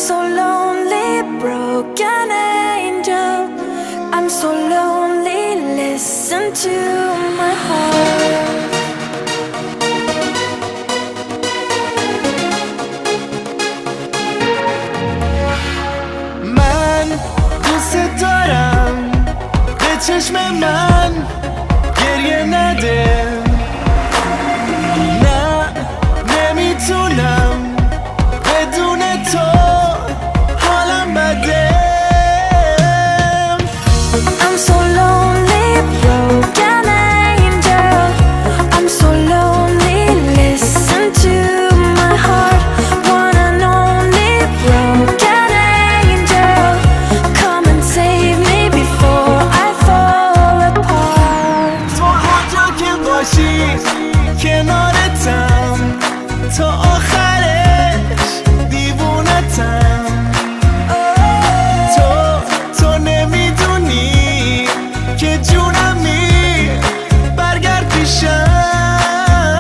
so lonely, broken angel. I'm so lonely, listen to my heart. من دوست دارم به چشم من